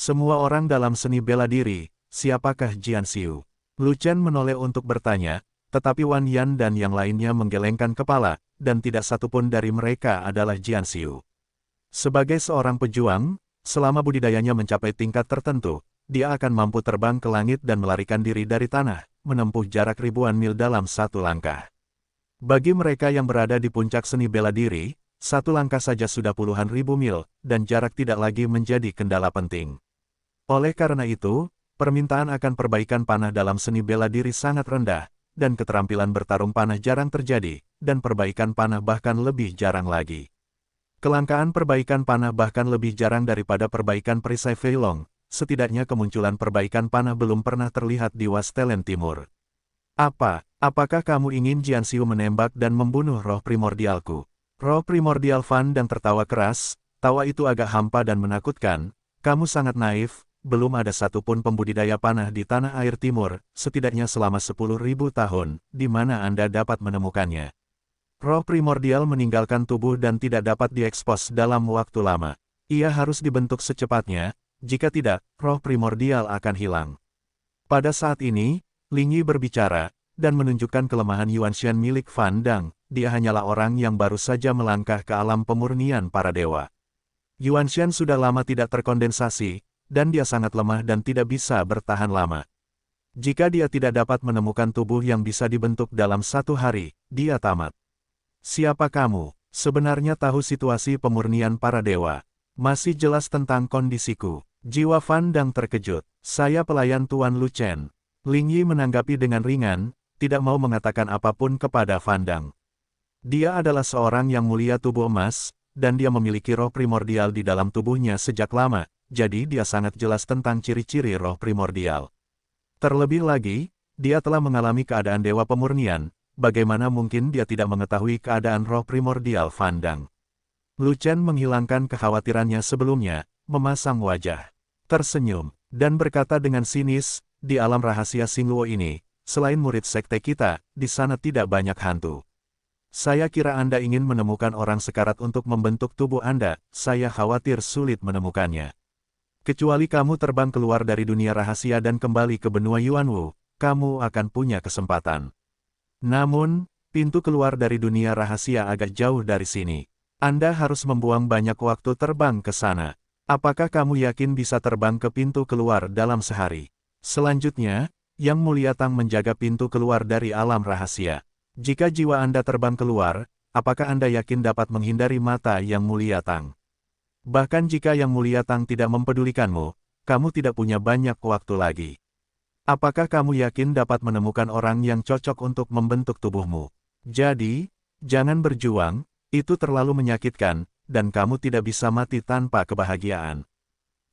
Semua orang dalam seni bela diri, siapakah Jian Xiu? Lu Chen menoleh untuk bertanya, tetapi Wan Yan dan yang lainnya menggelengkan kepala, dan tidak satupun dari mereka adalah Jian Xiu. Sebagai seorang pejuang, selama budidayanya mencapai tingkat tertentu, dia akan mampu terbang ke langit dan melarikan diri dari tanah, menempuh jarak ribuan mil dalam satu langkah. Bagi mereka yang berada di puncak seni bela diri, satu langkah saja sudah puluhan ribu mil, dan jarak tidak lagi menjadi kendala penting. Oleh karena itu, permintaan akan perbaikan panah dalam seni bela diri sangat rendah, dan keterampilan bertarung panah jarang terjadi, dan perbaikan panah bahkan lebih jarang lagi. Kelangkaan perbaikan panah bahkan lebih jarang daripada perbaikan perisai Fei Long, setidaknya kemunculan perbaikan panah belum pernah terlihat di Wastelen Timur. Apakah kamu ingin Jian Xiu menembak dan membunuh roh primordialku? Roh primordial Fan dan tertawa keras, tawa itu agak hampa dan menakutkan. Kamu sangat naif, belum ada satupun pembudidaya panah di tanah air timur, setidaknya selama 10.000 tahun, di mana Anda dapat menemukannya. Roh primordial meninggalkan tubuh dan tidak dapat diekspos dalam waktu lama. Ia harus dibentuk secepatnya, jika tidak, roh primordial akan hilang. Pada saat ini, Ling Yi berbicara, dan menunjukkan kelemahan Yuanshan milik Fan Dang. Dia hanyalah orang yang baru saja melangkah ke alam pemurnian para dewa. Yuanshan sudah lama tidak terkondensasi, dan dia sangat lemah dan tidak bisa bertahan lama. Jika dia tidak dapat menemukan tubuh yang bisa dibentuk dalam satu hari, dia tamat. Siapa kamu? Sebenarnya tahu situasi pemurnian para dewa. Masih jelas tentang kondisiku. Jiwa Fan Dang terkejut. Saya pelayan Tuan Lu Chen. Ling Yi menanggapi dengan ringan, tidak mau mengatakan apapun kepada Fan Dang. Dia adalah seorang yang mulia tubuh emas, dan dia memiliki roh primordial di dalam tubuhnya sejak lama, jadi dia sangat jelas tentang ciri-ciri roh primordial. Terlebih lagi, dia telah mengalami keadaan dewa pemurnian, bagaimana mungkin dia tidak mengetahui keadaan roh primordial Fan Dang. Lu Chen menghilangkan kekhawatirannya sebelumnya, memasang wajah, tersenyum, dan berkata dengan sinis, di alam rahasia Xingluo ini, selain murid sekte kita, di sana tidak banyak hantu. Saya kira Anda ingin menemukan orang sekarat untuk membentuk tubuh Anda, saya khawatir sulit menemukannya. Kecuali kamu terbang keluar dari dunia rahasia dan kembali ke benua Yuanwu, kamu akan punya kesempatan. Namun, pintu keluar dari dunia rahasia agak jauh dari sini. Anda harus membuang banyak waktu terbang ke sana. Apakah kamu yakin bisa terbang ke pintu keluar dalam sehari? Selanjutnya, Yang Mulia Tang menjaga pintu keluar dari alam rahasia. Jika jiwa Anda terbang keluar, apakah Anda yakin dapat menghindari mata Yang Mulia Tang? Bahkan jika Yang Mulia Tang tidak mempedulikanmu, kamu tidak punya banyak waktu lagi. Apakah kamu yakin dapat menemukan orang yang cocok untuk membentuk tubuhmu? Jadi, jangan berjuang, itu terlalu menyakitkan, dan kamu tidak bisa mati tanpa kebahagiaan.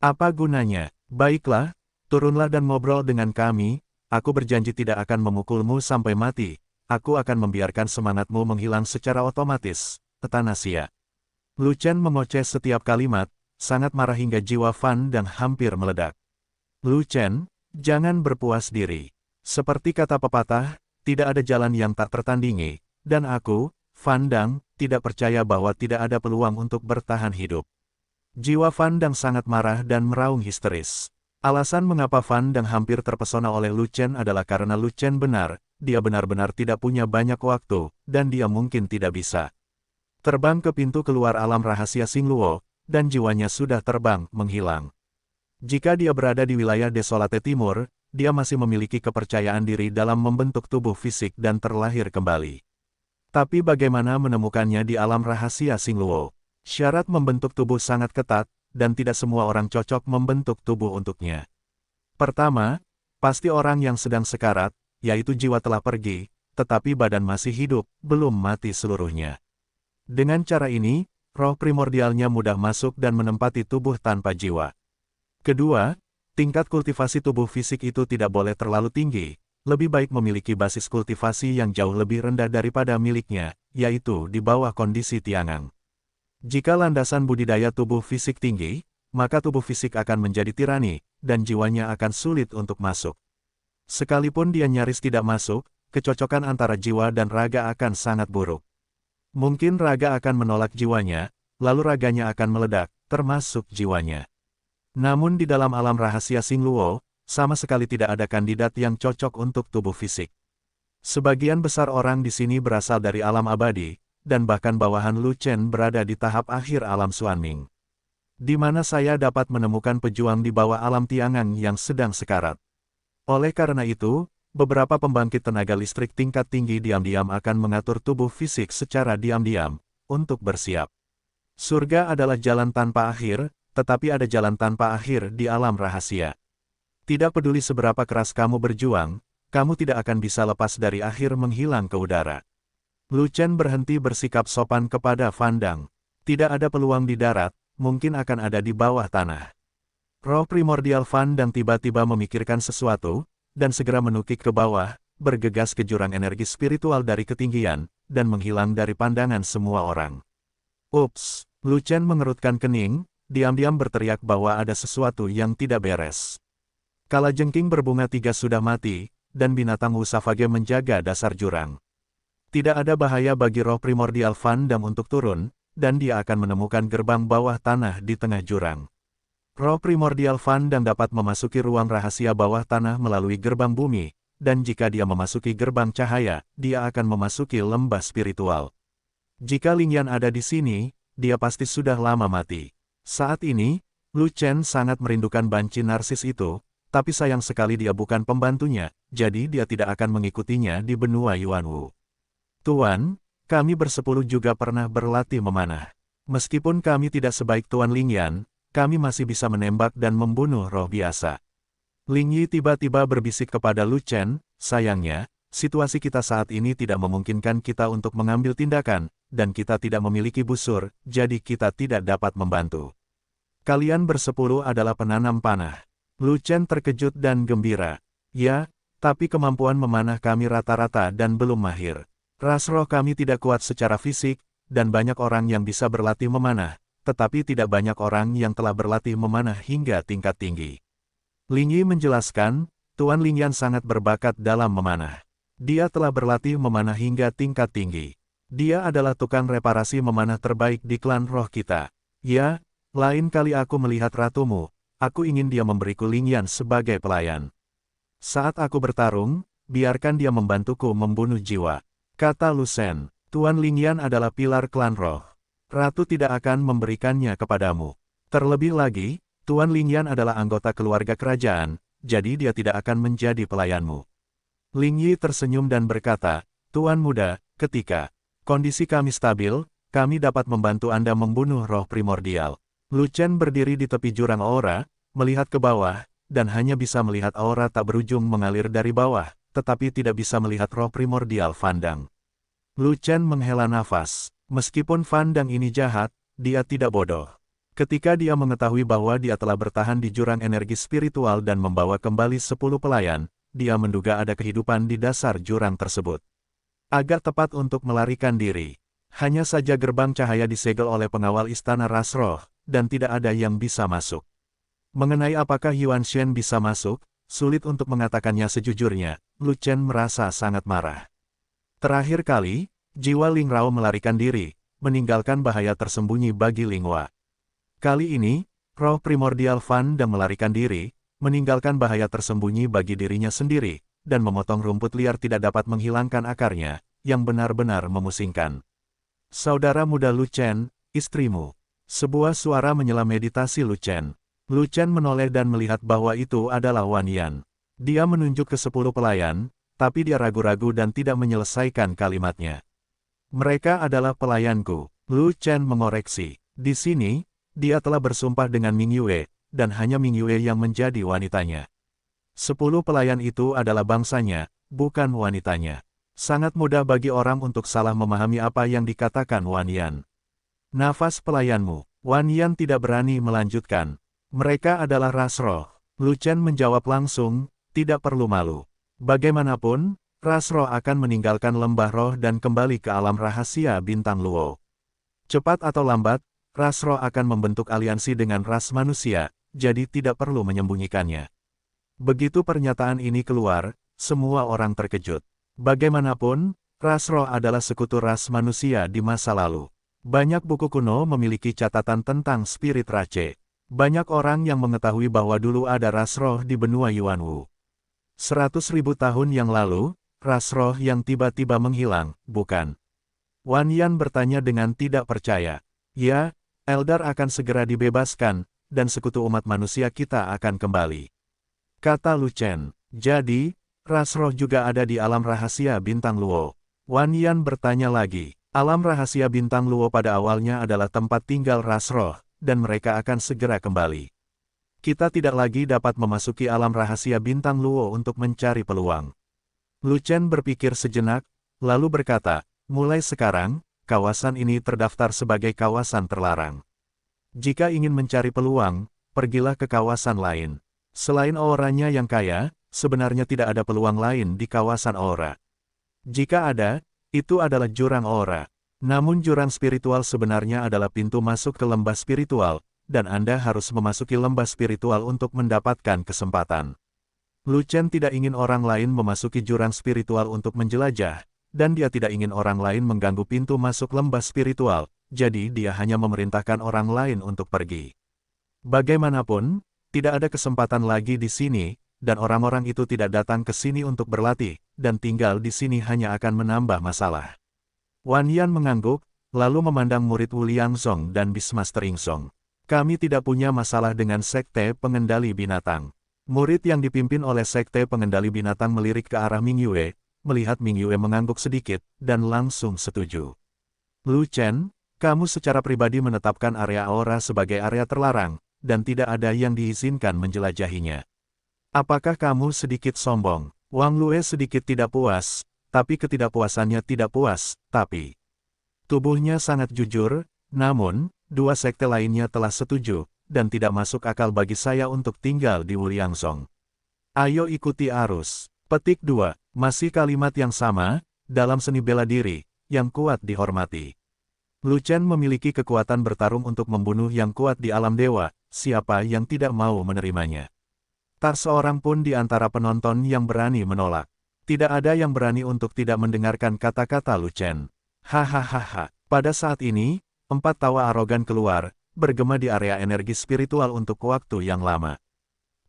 Apa gunanya? Baiklah, turunlah dan ngobrol dengan kami, aku berjanji tidak akan memukulmu sampai mati. Aku akan membiarkan semangatmu menghilang secara otomatis, Etanasia. Lu Chen mengoceh setiap kalimat, sangat marah hingga jiwa Fan Dang hampir meledak. Lu Chen, jangan berpuas diri. Seperti kata pepatah, tidak ada jalan yang tak tertandingi, dan aku, Fan Dang, tidak percaya bahwa tidak ada peluang untuk bertahan hidup. Jiwa Fan Dang sangat marah dan meraung histeris. Alasan mengapa Fan Dang hampir terpesona oleh Lu Chen adalah karena Lu Chen benar, dia benar-benar tidak punya banyak waktu, dan dia mungkin tidak bisa terbang ke pintu keluar alam rahasia Xingluo, dan jiwanya sudah terbang, menghilang. Jika dia berada di wilayah Desolate Timur, dia masih memiliki kepercayaan diri dalam membentuk tubuh fisik dan terlahir kembali. Tapi bagaimana menemukannya di alam rahasia Xingluo? Syarat membentuk tubuh sangat ketat, dan tidak semua orang cocok membentuk tubuh untuknya. Pertama, pasti orang yang sedang sekarat, yaitu jiwa telah pergi, tetapi badan masih hidup, belum mati seluruhnya. Dengan cara ini, roh primordialnya mudah masuk dan menempati tubuh tanpa jiwa. Kedua, tingkat kultivasi tubuh fisik itu tidak boleh terlalu tinggi, lebih baik memiliki basis kultivasi yang jauh lebih rendah daripada miliknya, yaitu di bawah kondisi Tiangang. Jika landasan budidaya tubuh fisik tinggi, maka tubuh fisik akan menjadi tirani, dan jiwanya akan sulit untuk masuk. Sekalipun dia nyaris tidak masuk, kecocokan antara jiwa dan raga akan sangat buruk. Mungkin raga akan menolak jiwanya, lalu raganya akan meledak, termasuk jiwanya. Namun di dalam alam rahasia Xingluo, sama sekali tidak ada kandidat yang cocok untuk tubuh fisik. Sebagian besar orang di sini berasal dari alam abadi, dan bahkan bawahan Lu Chen berada di tahap akhir alam Xuanming. Di mana saya dapat menemukan pejuang di bawah alam Tiangang yang sedang sekarat. Oleh karena itu, beberapa pembangkit tenaga listrik tingkat tinggi diam-diam akan mengatur tubuh fisik secara diam-diam, untuk bersiap. Surga adalah jalan tanpa akhir, tetapi ada jalan tanpa akhir di alam rahasia. Tidak peduli seberapa keras kamu berjuang, kamu tidak akan bisa lepas dari akhir menghilang ke udara. Lu Chen berhenti bersikap sopan kepada Fan Dang. Tidak ada peluang di darat, mungkin akan ada di bawah tanah. Roh primordial Fan Dang tiba-tiba memikirkan sesuatu, dan segera menukik ke bawah, bergegas ke jurang energi spiritual dari ketinggian, dan menghilang dari pandangan semua orang. Ups, Lu Chen mengerutkan kening, diam-diam berteriak bahwa ada sesuatu yang tidak beres. Kalajengking berbunga 3 sudah mati, dan binatang Wusafage menjaga dasar jurang. Tidak ada bahaya bagi roh primordial Fan Dang untuk turun, dan dia akan menemukan gerbang bawah tanah di tengah jurang. Roh primordial Fan Dang dapat memasuki ruang rahasia bawah tanah melalui gerbang bumi, dan jika dia memasuki gerbang cahaya, dia akan memasuki lembah spiritual. Jika Lingyan ada di sini, dia pasti sudah lama mati. Saat ini, Lu Chen sangat merindukan banci narsis itu, tapi sayang sekali dia bukan pembantunya, jadi dia tidak akan mengikutinya di benua Yuanwu. Tuan, kami bersepuluh juga pernah berlatih memanah. Meskipun kami tidak sebaik Tuan Lingyan, kami masih bisa menembak dan membunuh roh biasa. Ling Yi tiba-tiba berbisik kepada Lu Chen, sayangnya, situasi kita saat ini tidak memungkinkan kita untuk mengambil tindakan, dan kita tidak memiliki busur, jadi kita tidak dapat membantu. Kalian bersepuluh adalah penanam panah. Lu Chen terkejut dan gembira. Ya, tapi kemampuan memanah kami rata-rata dan belum mahir. Ras roh kami tidak kuat secara fisik, dan banyak orang yang bisa berlatih memanah, tetapi tidak banyak orang yang telah berlatih memanah hingga tingkat tinggi. Ling Yi menjelaskan, Tuan Lingyan sangat berbakat dalam memanah. Dia telah berlatih memanah hingga tingkat tinggi. Dia adalah tukang reparasi memanah terbaik di klan roh kita. Ya, lain kali aku melihat ratumu, aku ingin dia memberiku Lingyan sebagai pelayan. Saat aku bertarung, biarkan dia membantuku membunuh jiwa. Kata Lu Shen, Tuan Lingyan adalah pilar klan roh. Ratu tidak akan memberikannya kepadamu. Terlebih lagi, Tuan Lingyan adalah anggota keluarga kerajaan, jadi dia tidak akan menjadi pelayanmu. Ling Yi tersenyum dan berkata, Tuan muda, ketika kondisi kami stabil, kami dapat membantu Anda membunuh roh primordial. Lu Chen berdiri di tepi jurang aura, melihat ke bawah, dan hanya bisa melihat aura tak berujung mengalir dari bawah, tetapi tidak bisa melihat roh primordial Fan Dang. Lu Chen menghela nafas. Meskipun Fan Dang ini jahat, dia tidak bodoh. Ketika dia mengetahui bahwa dia telah bertahan di jurang energi spiritual dan membawa kembali 10 pelayan, dia menduga ada kehidupan di dasar jurang tersebut. Agak tepat untuk melarikan diri. Hanya saja gerbang cahaya disegel oleh pengawal istana ras roh, dan tidak ada yang bisa masuk. Mengenai apakah Yuan Shen bisa masuk, sulit untuk mengatakannya sejujurnya, Lu Chen merasa sangat marah. Terakhir kali, jiwa Ling Rao melarikan diri, meninggalkan bahaya tersembunyi bagi Ling Hua. Kali ini, roh primordial Fan Dang melarikan diri, meninggalkan bahaya tersembunyi bagi dirinya sendiri, dan memotong rumput liar tidak dapat menghilangkan akarnya, yang benar-benar memusingkan. Saudara muda Lu Chen, istrimu. Sebuah suara menyela meditasi Lu Chen. Lu Chen menoleh dan melihat bahwa itu adalah Wan Yan. Dia menunjuk ke 10 pelayan, tapi dia ragu-ragu dan tidak menyelesaikan kalimatnya. Mereka adalah pelayanku. Lu Chen mengoreksi. Di sini, dia telah bersumpah dengan Ming Yue, dan hanya Ming Yue yang menjadi wanitanya. 10 pelayan itu adalah bangsanya, bukan wanitanya. Sangat mudah bagi orang untuk salah memahami apa yang dikatakan Wan Yan. Nafas pelayanmu. Wan Yan tidak berani melanjutkan. Mereka adalah ras roh. Lu Chen menjawab langsung, tidak perlu malu. Bagaimanapun, ras roh akan meninggalkan lembah roh dan kembali ke alam rahasia bintang Luo. Cepat atau lambat, ras roh akan membentuk aliansi dengan ras manusia, jadi tidak perlu menyembunyikannya. Begitu pernyataan ini keluar, semua orang terkejut. Bagaimanapun, ras roh adalah sekutu ras manusia di masa lalu. Banyak buku kuno memiliki catatan tentang spirit Rache. Banyak orang yang mengetahui bahwa dulu ada ras roh di benua Yuanwu. 100.000 tahun yang lalu, ras roh yang tiba-tiba menghilang, bukan? Wan Yan bertanya dengan tidak percaya. Ya, Eldar akan segera dibebaskan, dan sekutu umat manusia kita akan kembali. Kata Lu Chen. Jadi, ras roh juga ada di alam rahasia Bintang Luo. Wan Yan bertanya lagi. Alam rahasia Bintang Luo pada awalnya adalah tempat tinggal ras roh, dan mereka akan segera kembali. Kita tidak lagi dapat memasuki alam rahasia Bintang Luo untuk mencari peluang. Lu Chen berpikir sejenak, lalu berkata, mulai sekarang, kawasan ini terdaftar sebagai kawasan terlarang. Jika ingin mencari peluang, pergilah ke kawasan lain. Selain auranya yang kaya, sebenarnya tidak ada peluang lain di kawasan aura. Jika ada, itu adalah jurang aura. Namun jurang spiritual sebenarnya adalah pintu masuk ke lembah spiritual, dan Anda harus memasuki lembah spiritual untuk mendapatkan kesempatan. Lu Chen tidak ingin orang lain memasuki jurang spiritual untuk menjelajah, dan dia tidak ingin orang lain mengganggu pintu masuk lembah spiritual, jadi dia hanya memerintahkan orang lain untuk pergi. Bagaimanapun, tidak ada kesempatan lagi di sini, dan orang-orang itu tidak datang ke sini untuk berlatih, dan tinggal di sini hanya akan menambah masalah. Wan Yan mengangguk, lalu memandang murid Wu Liangzong dan Beastmaster Yingzong. Kami tidak punya masalah dengan sekte pengendali binatang. Murid yang dipimpin oleh sekte pengendali binatang melirik ke arah Ming Yue, melihat Ming Yue mengangguk sedikit, dan langsung setuju. Lu Chen, kamu secara pribadi menetapkan area aura sebagai area terlarang, dan tidak ada yang diizinkan menjelajahinya. Apakah kamu sedikit sombong? Wang Lue sedikit tidak puas, tapi ketidakpuasannya tidak puas, tapi tubuhnya sangat jujur, namun, dua sekte lainnya telah setuju, dan tidak masuk akal bagi saya untuk tinggal di Wuliangzong. Ayo ikuti arus. Petik 2. Masih kalimat yang sama, dalam seni bela diri, yang kuat dihormati. Lu Chen memiliki kekuatan bertarung untuk membunuh yang kuat di alam dewa, siapa yang tidak mau menerimanya. Tak seorang pun di antara penonton yang berani menolak. Tidak ada yang berani untuk tidak mendengarkan kata-kata Lu Chen. Hahaha. Pada saat ini, 4 tawa arogan keluar, bergema di area energi spiritual untuk waktu yang lama.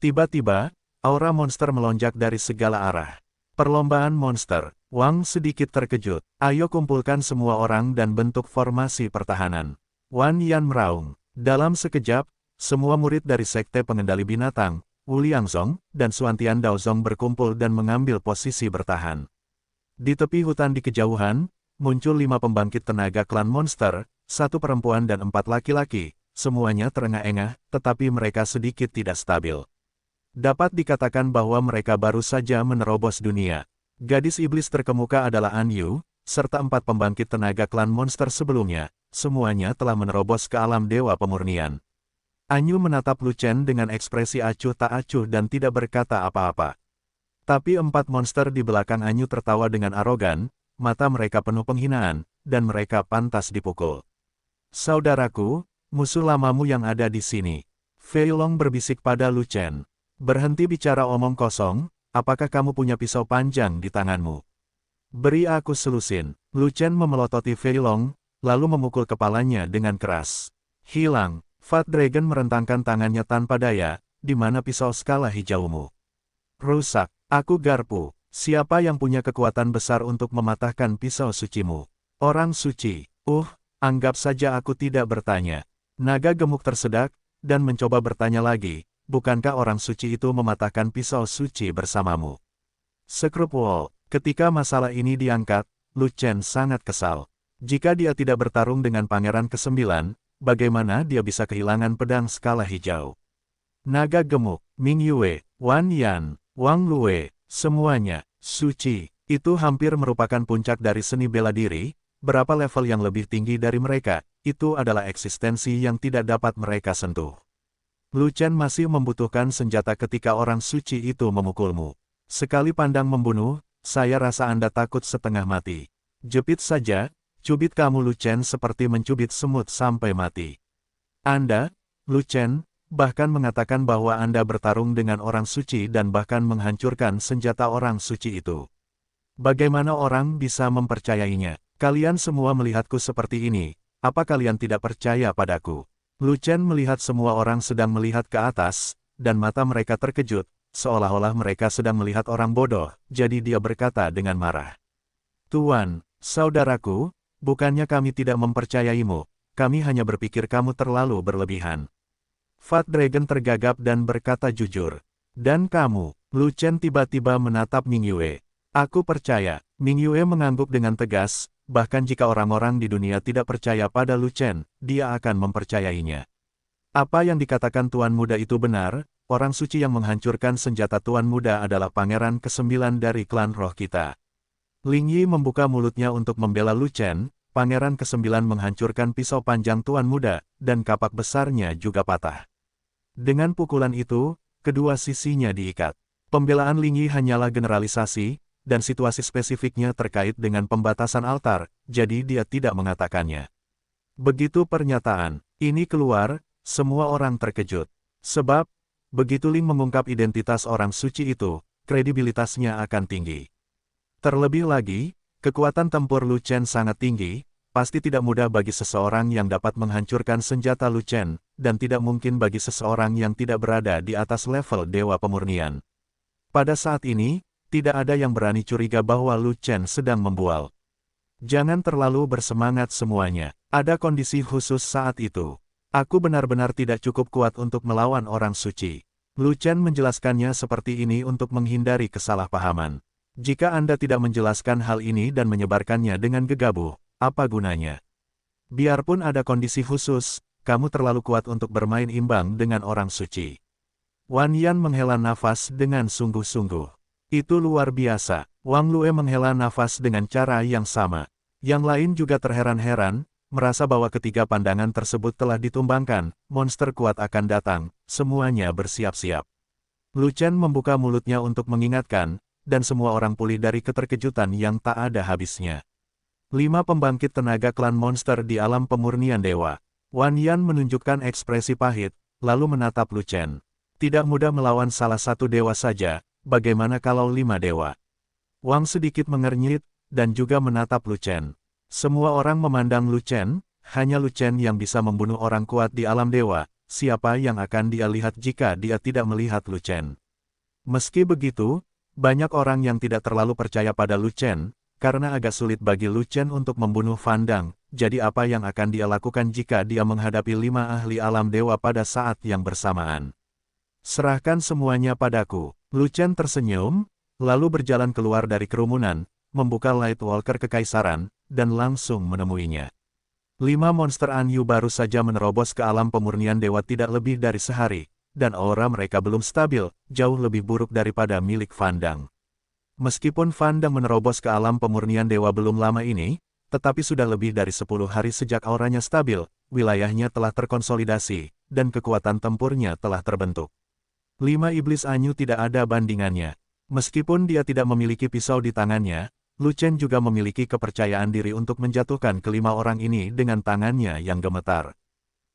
Tiba-tiba, aura monster melonjak dari segala arah. Perlombaan monster. Wang sedikit terkejut. Ayo kumpulkan semua orang dan bentuk formasi pertahanan. Wan Yan meraung. Dalam sekejap, semua murid dari sekte pengendali binatang, Wu Liangzong, dan Xuantian Daozong berkumpul dan mengambil posisi bertahan. Di tepi hutan di kejauhan, muncul 5 pembangkit tenaga klan monster, 1 perempuan dan 4 laki-laki, semuanya terengah-engah, tetapi mereka sedikit tidak stabil. Dapat dikatakan bahwa mereka baru saja menerobos dunia. Gadis iblis terkemuka adalah An Yu, serta 4 pembangkit tenaga klan monster sebelumnya, semuanya telah menerobos ke alam dewa pemurnian. Anyu menatap Lu Chen dengan ekspresi acuh tak acuh dan tidak berkata apa-apa. Tapi 4 monster di belakang Anyu tertawa dengan arogan, mata mereka penuh penghinaan, dan mereka pantas dipukul. Saudaraku, musuh lamamu yang ada di sini. Fei Long berbisik pada Lu Chen. Berhenti bicara omong kosong, apakah kamu punya pisau panjang di tanganmu? Beri aku selusin. Lu Chen memelototi Fei Long, lalu memukul kepalanya dengan keras. Hilang. Fat Dragon merentangkan tangannya tanpa daya, di mana pisau skala hijaumu? Rusak. Aku garpu. Siapa yang punya kekuatan besar untuk mematahkan pisau sucimu? Orang suci. Anggap saja aku tidak bertanya. Naga gemuk tersedak, dan mencoba bertanya lagi, bukankah orang suci itu mematahkan pisau suci bersamamu? Sekrup Wall. Ketika masalah ini diangkat, Lu Chen sangat kesal. Jika dia tidak bertarung dengan Pangeran ke-9, bagaimana dia bisa kehilangan pedang skala hijau? Naga gemuk, Ming Yue, Wan Yan, Wang Lue, semuanya, suci. Itu hampir merupakan puncak dari seni bela diri. Berapa level yang lebih tinggi dari mereka, itu adalah eksistensi yang tidak dapat mereka sentuh. Lu Chen masih membutuhkan senjata ketika orang suci itu memukulmu. Sekali pandang membunuh, saya rasa Anda takut setengah mati. Jepit saja, cubit kamu Lu Chen seperti mencubit semut sampai mati. Anda, Lu Chen, bahkan mengatakan bahwa Anda bertarung dengan orang suci dan bahkan menghancurkan senjata orang suci itu. Bagaimana orang bisa mempercayainya? Kalian semua melihatku seperti ini, apa kalian tidak percaya padaku? Lu Chen melihat semua orang sedang melihat ke atas, dan mata mereka terkejut, seolah-olah mereka sedang melihat orang bodoh, jadi dia berkata dengan marah. Tuan, saudaraku, bukannya kami tidak mempercayaimu, kami hanya berpikir kamu terlalu berlebihan. Fat Dragon tergagap dan berkata jujur. Dan kamu, Lu Chen tiba-tiba menatap Ming Yue. Aku percaya, Ming Yue mengangguk dengan tegas, bahkan jika orang-orang di dunia tidak percaya pada Lu Chen, dia akan mempercayainya. Apa yang dikatakan Tuan Muda itu benar, orang suci yang menghancurkan senjata Tuan Muda adalah pangeran ke-9 dari klan roh kita. Ling Yi membuka mulutnya untuk membela Lu Chen, pangeran ke-9 menghancurkan pisau panjang Tuan Muda, dan kapak besarnya juga patah. Dengan pukulan itu, kedua sisinya diikat. Pembelaan Ling Yi hanyalah generalisasi, dan situasi spesifiknya terkait dengan pembatasan altar, jadi dia tidak mengatakannya. Begitu pernyataan ini keluar, semua orang terkejut. Sebab, begitu Ling mengungkap identitas orang suci itu, kredibilitasnya akan tinggi. Terlebih lagi, kekuatan tempur Lu Chen sangat tinggi, pasti tidak mudah bagi seseorang yang dapat menghancurkan senjata Lu Chen, dan tidak mungkin bagi seseorang yang tidak berada di atas level Dewa Pemurnian. Pada saat ini, tidak ada yang berani curiga bahwa Lu Chen sedang membual. Jangan terlalu bersemangat semuanya, ada kondisi khusus saat itu. Aku benar-benar tidak cukup kuat untuk melawan orang suci. Lu Chen menjelaskannya seperti ini untuk menghindari kesalahpahaman. Jika Anda tidak menjelaskan hal ini dan menyebarkannya dengan gegabah, apa gunanya? Biarpun ada kondisi khusus, kamu terlalu kuat untuk bermain imbang dengan orang suci. Wan Yan menghela nafas dengan sungguh-sungguh. Itu luar biasa. Wang Lue menghela nafas dengan cara yang sama. Yang lain juga terheran-heran, merasa bahwa ketiga pandangan tersebut telah ditumbangkan, monster kuat akan datang, semuanya bersiap-siap. Lu Chen membuka mulutnya untuk mengingatkan, dan semua orang pulih dari keterkejutan yang tak ada habisnya. 5 pembangkit tenaga klan monster di alam pemurnian dewa. Wan Yan menunjukkan ekspresi pahit, lalu menatap Lu Chen. Tidak mudah melawan salah satu dewa saja, bagaimana kalau 5 dewa? Wang sedikit mengernyit, dan juga menatap Lu Chen. Semua orang memandang Lu Chen, hanya Lu Chen yang bisa membunuh orang kuat di alam dewa, siapa yang akan dia lihat jika dia tidak melihat Lu Chen? Meski begitu, banyak orang yang tidak terlalu percaya pada Lu Chen, karena agak sulit bagi Lu Chen untuk membunuh Fan Dang, jadi apa yang akan dia lakukan jika dia menghadapi 5 ahli alam dewa pada saat yang bersamaan? Serahkan semuanya padaku. Lu Chen tersenyum, lalu berjalan keluar dari kerumunan, membuka Lightwalker Kekaisaran, dan langsung menemuinya. 5 monster Anyu baru saja menerobos ke alam pemurnian dewa tidak lebih dari sehari, dan aura mereka belum stabil, jauh lebih buruk daripada milik Fan Dang. Meskipun Fan Dang menerobos ke alam pemurnian dewa belum lama ini, tetapi sudah lebih dari 10 hari sejak auranya stabil, wilayahnya telah terkonsolidasi, dan kekuatan tempurnya telah terbentuk. 5 iblis Anyu tidak ada bandingannya. Meskipun dia tidak memiliki pisau di tangannya, Lu Chen juga memiliki kepercayaan diri untuk menjatuhkan kelima orang ini dengan tangannya yang gemetar.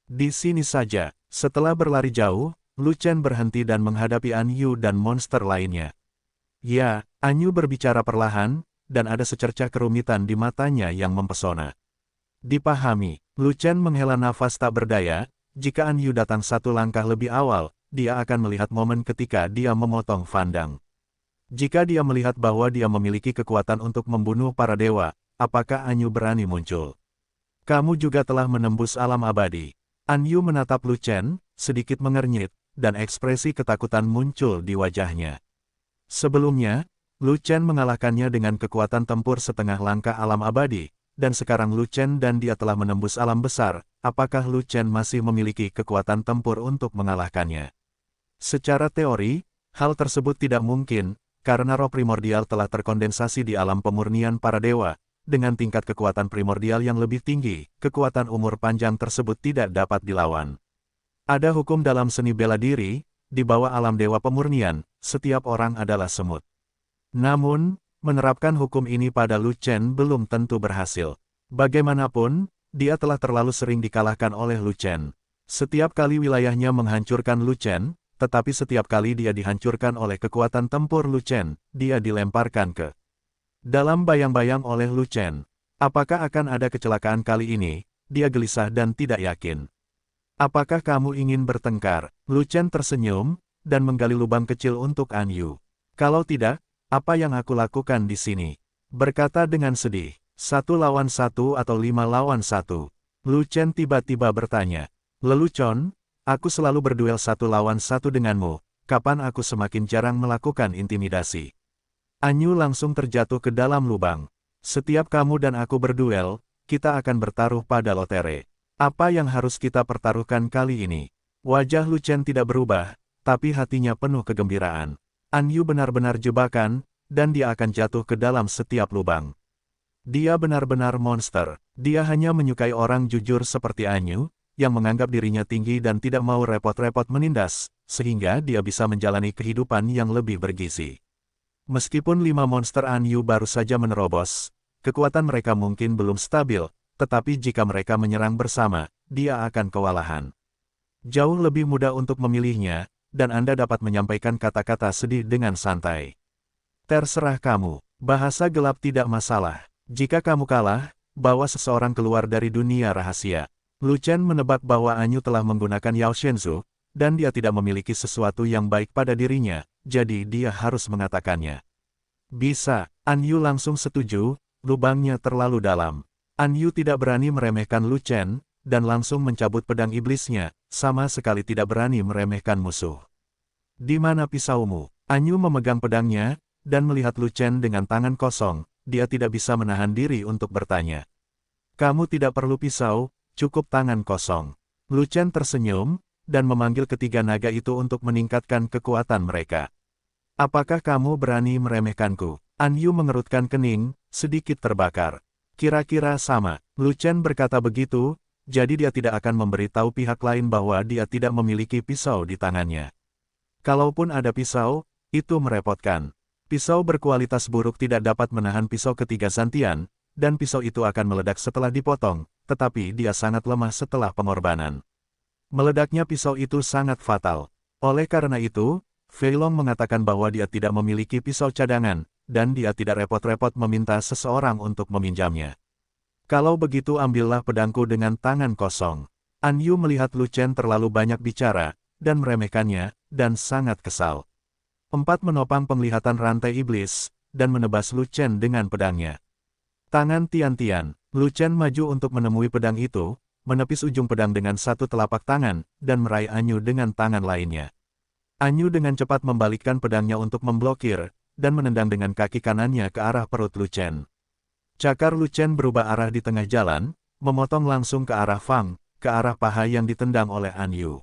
Di sini saja, setelah berlari jauh, Lu Chen berhenti dan menghadapi Anyu dan monster lainnya. Ya, Anyu berbicara perlahan, dan ada secercah kerumitan di matanya yang mempesona. Dipahami, Lu Chen menghela nafas tak berdaya, jika Anyu datang satu langkah lebih awal, dia akan melihat momen ketika dia memotong Fan Dang. Jika dia melihat bahwa dia memiliki kekuatan untuk membunuh para dewa, apakah Anyu berani muncul? Kamu juga telah menembus alam abadi. Anyu menatap Lu Chen, sedikit mengernyit, dan ekspresi ketakutan muncul di wajahnya. Sebelumnya, Lu Chen mengalahkannya dengan kekuatan tempur setengah langkah alam abadi, dan sekarang Lu Chen dan dia telah menembus alam besar, apakah Lu Chen masih memiliki kekuatan tempur untuk mengalahkannya? Secara teori, hal tersebut tidak mungkin, karena roh primordial telah terkondensasi di alam pemurnian para dewa, dengan tingkat kekuatan primordial yang lebih tinggi, kekuatan umur panjang tersebut tidak dapat dilawan. Ada hukum dalam seni bela diri, di bawah alam dewa pemurnian, setiap orang adalah semut. Namun, menerapkan hukum ini pada Lu Chen belum tentu berhasil. Bagaimanapun, dia telah terlalu sering dikalahkan oleh Lu Chen. Setiap kali wilayahnya menghancurkan Lu Chen, tetapi setiap kali dia dihancurkan oleh kekuatan tempur Lu Chen, dia dilemparkan ke dalam bayang-bayang oleh Lu Chen. Apakah akan ada kecelakaan kali ini? Dia gelisah dan tidak yakin. Apakah kamu ingin bertengkar? Lu Chen tersenyum, dan menggali lubang kecil untuk An Yu. Kalau tidak, apa yang aku lakukan di sini? Berkata dengan sedih. 1 lawan 1 atau 5 lawan 1? Lu Chen tiba-tiba bertanya. Lelucon, aku selalu berduel 1 lawan 1 denganmu. Kapan aku semakin jarang melakukan intimidasi? An Yu langsung terjatuh ke dalam lubang. Setiap kamu dan aku berduel, kita akan bertaruh pada lotere. Apa yang harus kita pertaruhkan kali ini? Wajah Lu Chen tidak berubah, tapi hatinya penuh kegembiraan. An Yu benar-benar jebakan, dan dia akan jatuh ke dalam setiap lubang. Dia benar-benar monster. Dia hanya menyukai orang jujur seperti An Yu, yang menganggap dirinya tinggi dan tidak mau repot-repot menindas, sehingga dia bisa menjalani kehidupan yang lebih bergizi. Meskipun 5 monster An Yu baru saja menerobos, kekuatan mereka mungkin belum stabil, tetapi jika mereka menyerang bersama, dia akan kewalahan. Jauh lebih mudah untuk memilihnya, dan Anda dapat menyampaikan kata-kata sedih dengan santai. Terserah kamu, bahasa gelap tidak masalah. Jika kamu kalah, bawa seseorang keluar dari dunia rahasia. Lu Chen menebak bahwa An Yu telah menggunakan Yao Shenzhou, dan dia tidak memiliki sesuatu yang baik pada dirinya, jadi dia harus mengatakannya. Bisa, An Yu langsung setuju, lubangnya terlalu dalam. An Yu tidak berani meremehkan Lu Chen, dan langsung mencabut pedang iblisnya, sama sekali tidak berani meremehkan musuh. Di mana pisaumu? An Yu memegang pedangnya, dan melihat Lu Chen dengan tangan kosong, dia tidak bisa menahan diri untuk bertanya. Kamu tidak perlu pisau, cukup tangan kosong. Lu Chen tersenyum, dan memanggil ketiga naga itu untuk meningkatkan kekuatan mereka. Apakah kamu berani meremehkanku? An Yu mengerutkan kening, sedikit terbakar. Kira-kira sama. Lu Chen berkata begitu, jadi dia tidak akan memberitahu pihak lain bahwa dia tidak memiliki pisau di tangannya. Kalaupun ada pisau, itu merepotkan. Pisau berkualitas buruk tidak dapat menahan pisau ketiga Zantian, dan pisau itu akan meledak setelah dipotong, tetapi dia sangat lemah setelah pengorbanan. Meledaknya pisau itu sangat fatal. Oleh karena itu, Fei Long mengatakan bahwa dia tidak memiliki pisau cadangan, dan dia tidak repot-repot meminta seseorang untuk meminjamnya. Kalau begitu ambillah pedangku dengan tangan kosong. An Yu melihat Lu Chen terlalu banyak bicara, dan meremehkannya, dan sangat kesal. 4 menopang penglihatan rantai iblis, dan menebas Lu Chen dengan pedangnya. Tangan Tian-Tian, Lu Chen maju untuk menemui pedang itu, menepis ujung pedang dengan satu telapak tangan, dan meraih An Yu dengan tangan lainnya. An Yu dengan cepat membalikkan pedangnya untuk memblokir, dan menendang dengan kaki kanannya ke arah perut Lu Chen. Cakar Lu Chen berubah arah di tengah jalan, memotong langsung ke arah Fang, ke arah paha yang ditendang oleh An Yu.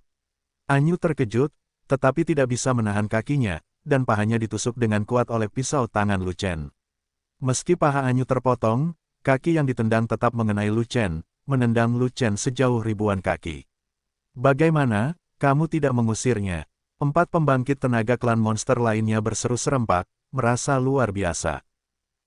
An Yu terkejut, tetapi tidak bisa menahan kakinya, dan pahanya ditusuk dengan kuat oleh pisau tangan Lu Chen. Meski paha An Yu terpotong, kaki yang ditendang tetap mengenai Lu Chen, menendang Lu Chen sejauh ribuan kaki. Bagaimana, kamu tidak mengusirnya? 4 pembangkit tenaga klan monster lainnya berseru serempak, merasa luar biasa.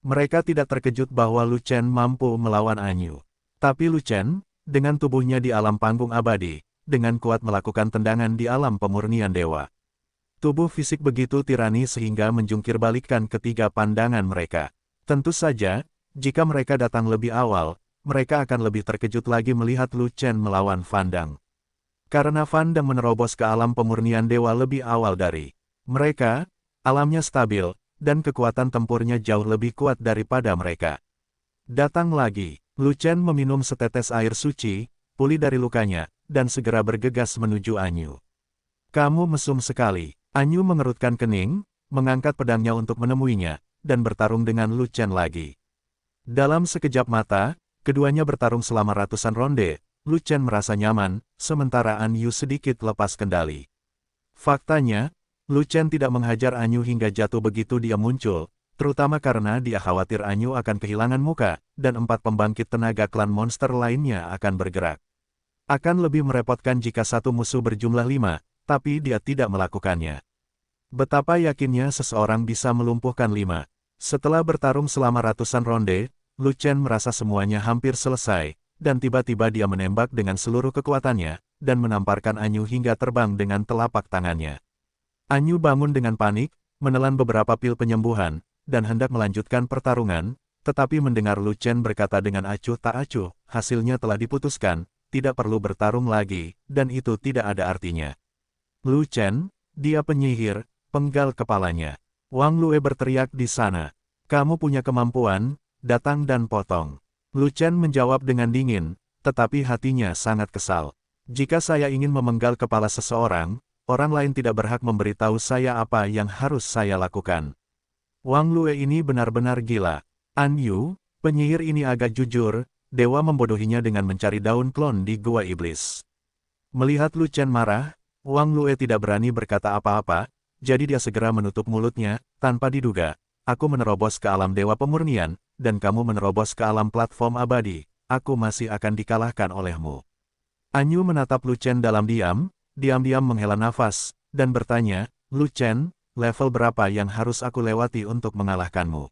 Mereka tidak terkejut bahwa Lu Chen mampu melawan An Yu. Tapi Lu Chen, dengan tubuhnya di alam panggung abadi, dengan kuat melakukan tendangan di alam pemurnian dewa. Tubuh fisik begitu tirani sehingga menjungkir balikkan ketiga pandangan mereka. Tentu saja, jika mereka datang lebih awal, mereka akan lebih terkejut lagi melihat Lu Chen melawan Fan Dang. Karena Fan Dang menerobos ke alam pemurnian dewa lebih awal dari mereka, alamnya stabil, dan kekuatan tempurnya jauh lebih kuat daripada mereka. Datang lagi, Lu Chen meminum setetes air suci, pulih dari lukanya, dan segera bergegas menuju An Yu. Kamu mesum sekali. An Yu mengerutkan kening, mengangkat pedangnya untuk menemuinya, dan bertarung dengan Lu Chen lagi. Dalam sekejap mata, keduanya bertarung selama ratusan ronde. Lu Chen merasa nyaman, sementara An Yu sedikit lepas kendali. Faktanya, Lu Chen tidak menghajar An Yu hingga jatuh begitu dia muncul, terutama karena dia khawatir An Yu akan kehilangan muka, dan 4 pembangkit tenaga klan monster lainnya akan bergerak. Akan lebih merepotkan jika satu musuh berjumlah 5, tapi dia tidak melakukannya. Betapa yakinnya seseorang bisa melumpuhkan 5. Setelah bertarung selama ratusan ronde, Lu Chen merasa semuanya hampir selesai, dan tiba-tiba dia menembak dengan seluruh kekuatannya, dan menamparkan An Yu hingga terbang dengan telapak tangannya. An Yu bangun dengan panik, menelan beberapa pil penyembuhan, dan hendak melanjutkan pertarungan, tetapi mendengar Lu Chen berkata dengan acuh tak acuh, hasilnya telah diputuskan, tidak perlu bertarung lagi, dan itu tidak ada artinya. Lu Chen, dia penyihir, penggal kepalanya. Wang Lue berteriak di sana. Kamu punya kemampuan, datang dan potong. Lu Chen menjawab dengan dingin, tetapi hatinya sangat kesal. Jika saya ingin memenggal kepala seseorang, orang lain tidak berhak memberitahu saya apa yang harus saya lakukan. Wang Lue ini benar-benar gila. An Yu, penyihir ini agak jujur, dewa membodohinya dengan mencari daun klon di Gua Iblis. Melihat Lu Chen marah, Wang Lue tidak berani berkata apa-apa, jadi dia segera menutup mulutnya, tanpa diduga. Aku menerobos ke alam dewa pemurnian, dan kamu menerobos ke alam platform abadi, aku masih akan dikalahkan olehmu. An Yu menatap Lu Chen dalam diam-diam menghela nafas, dan bertanya, Lu Chen, level berapa yang harus aku lewati untuk mengalahkanmu?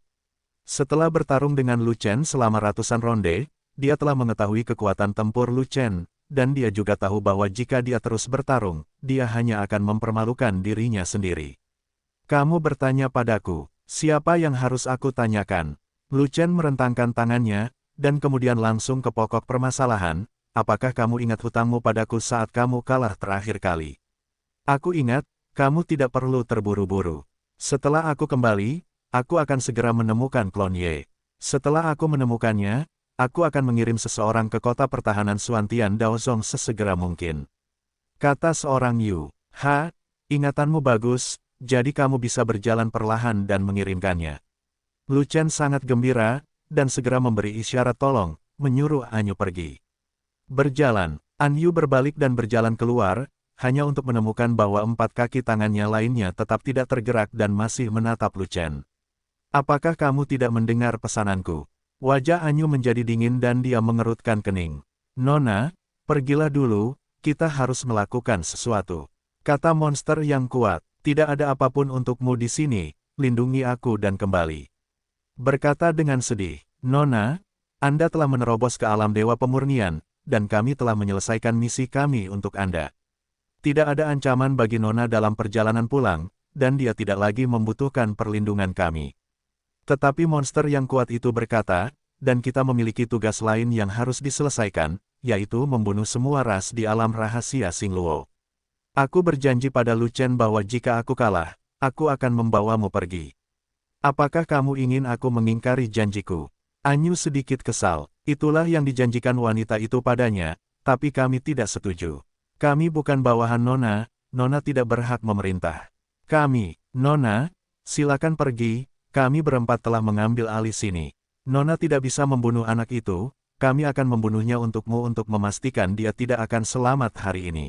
Setelah bertarung dengan Lu Chen selama ratusan ronde, dia telah mengetahui kekuatan tempur Lu Chen, dan dia juga tahu bahwa jika dia terus bertarung, dia hanya akan mempermalukan dirinya sendiri. Kamu bertanya padaku, siapa yang harus aku tanyakan? Lu Chen merentangkan tangannya, dan kemudian langsung ke pokok permasalahan, apakah kamu ingat hutangmu padaku saat kamu kalah terakhir kali? Aku ingat, kamu tidak perlu terburu-buru. Setelah aku kembali, aku akan segera menemukan klon Ye. Setelah aku menemukannya, aku akan mengirim seseorang ke kota pertahanan Xuantian Daozong sesegera mungkin. Kata seorang Yu, ingatanmu bagus, jadi kamu bisa berjalan perlahan dan mengirimkannya. Lu Chen sangat gembira, dan segera memberi isyarat tolong, menyuruh An Yu pergi. Berjalan, An Yu berbalik dan berjalan keluar, hanya untuk menemukan bahwa 4 kaki tangannya lainnya tetap tidak tergerak dan masih menatap Lu Chen. Apakah kamu tidak mendengar pesananku? Wajah An Yu menjadi dingin dan dia mengerutkan kening. Nona, pergilah dulu, kita harus melakukan sesuatu. Kata monster yang kuat, tidak ada apapun untukmu di sini, lindungi aku dan kembali. Berkata dengan sedih, Nona, Anda telah menerobos ke alam dewa pemurnian, dan kami telah menyelesaikan misi kami untuk Anda. Tidak ada ancaman bagi Nona dalam perjalanan pulang, dan dia tidak lagi membutuhkan perlindungan kami. Tetapi monster yang kuat itu berkata, dan kita memiliki tugas lain yang harus diselesaikan, yaitu membunuh semua ras di alam rahasia Xingluo. Aku berjanji pada Lu Chen bahwa jika aku kalah, aku akan membawamu pergi. Apakah kamu ingin aku mengingkari janjiku? An Yu sedikit kesal, itulah yang dijanjikan wanita itu padanya, tapi kami tidak setuju. Kami bukan bawahan Nona, Nona tidak berhak memerintah. Kami, Nona, silakan pergi. Kami berempat telah mengambil alih sini. Nona tidak bisa membunuh anak itu, kami akan membunuhnya untukmu untuk memastikan dia tidak akan selamat hari ini.